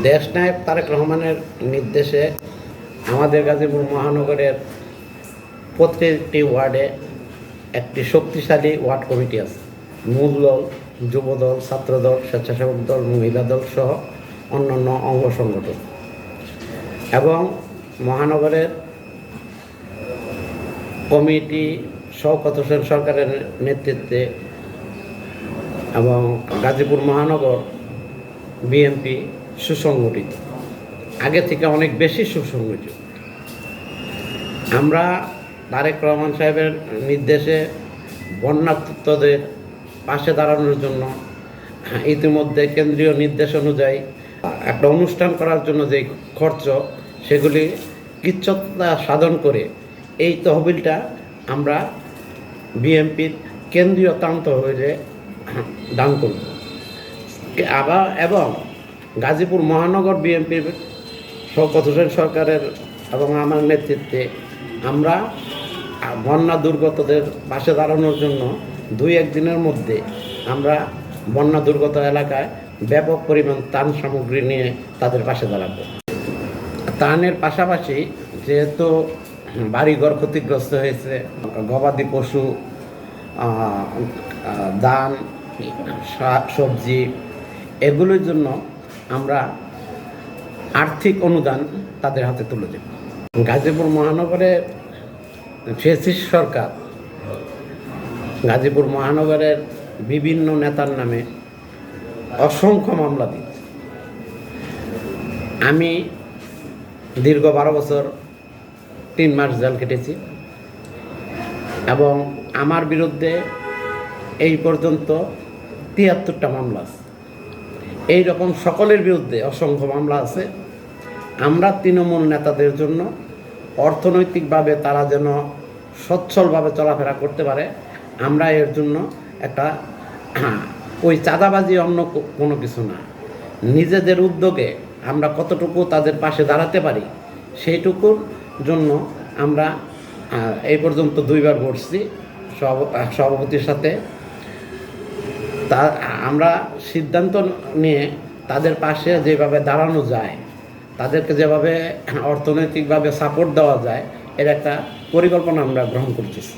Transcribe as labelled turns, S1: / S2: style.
S1: দেশনায়ক তারেক রহমানের নির্দেশে আমাদের গাজীপুর মহানগরের প্রত্যেকটি ওয়ার্ডে একটি শক্তিশালী ওয়ার্ড কমিটি আছে। মূল দল, যুবদল, ছাত্রদল, স্বেচ্ছাসেবক দল, মহিলা দল সহ অন্যান্য অঙ্গ সংগঠন এবং মহানগরের কমিটি শওকত হোসেন সরকারের নেতৃত্বে এবং গাজীপুর মহানগর বিএনপি সুসংগঠিত, আগে থেকে অনেক বেশি সুসংগঠিত। আমরা তারেক রহমান সাহেবের নির্দেশে বন্যার্তদের পাশে দাঁড়ানোর জন্য ইতিমধ্যে কেন্দ্রীয় নির্দেশ অনুযায়ী একটা অনুষ্ঠান করার জন্য যে খরচ, সেগুলি কৃচ্ছ্রতা সাধন করে এই তহবিলটা আমরা বিএনপির কেন্দ্রীয় ত্রাণ তহবিলে দান করব। আবার এবং গাজীপুর মহানগর বিএনপির শওকত হোসেন সরকারের এবং আমার নেতৃত্বে আমরা বন্যা দুর্গতদের পাশে দাঁড়ানোর জন্য 2-1 দিনের মধ্যে আমরা বন্যা দুর্গত এলাকায় ব্যাপক পরিমাণ ত্রাণ সামগ্রী নিয়ে তাদের পাশে দাঁড়াবো। ত্রাণের পাশাপাশি যেহেতু বাড়িঘর ক্ষতিগ্রস্ত হয়েছে, গবাদি পশু, ধান, সবজি, এগুলোর জন্য আমরা আর্থিক অনুদান তাদের হাতে তুলে দেব। গাজীপুর মহানগরে ফ্যাসিস্ট সরকার গাজীপুর মহানগরের বিভিন্ন নেতার নামে অসংখ্য মামলা দিচ্ছে। আমি দীর্ঘ 12 বছর 3 মাস জেল কেটেছি এবং আমার বিরুদ্ধে এই পর্যন্ত 73টা মামলা আছে। এই রকম সকলের বিরুদ্ধে অসংখ্য মামলা আছে। আমরা তৃণমূল নেতাদের জন্য অর্থনৈতিকভাবে তারা যেন সচ্ছলভাবে চলাফেরা করতে পারে, আমরা এর জন্য একটা ওই চাঁদাবাজি অন্য কোনো কিছু না, নিজেদের উদ্যোগে আমরা কতটুকু তাদের পাশে দাঁড়াতে পারি সেইটুকুর জন্য আমরা এই পর্যন্ত 2বার বসছি সভাপতির সাথে। তা আমরা সিদ্ধান্ত নিয়ে তাদের পাশে যেভাবে দাঁড়ানো যায়, তাদেরকে যেভাবে অর্থনৈতিকভাবে সাপোর্ট দেওয়া যায়, এর একটা পরিকল্পনা আমরা গ্রহণ করতেছি।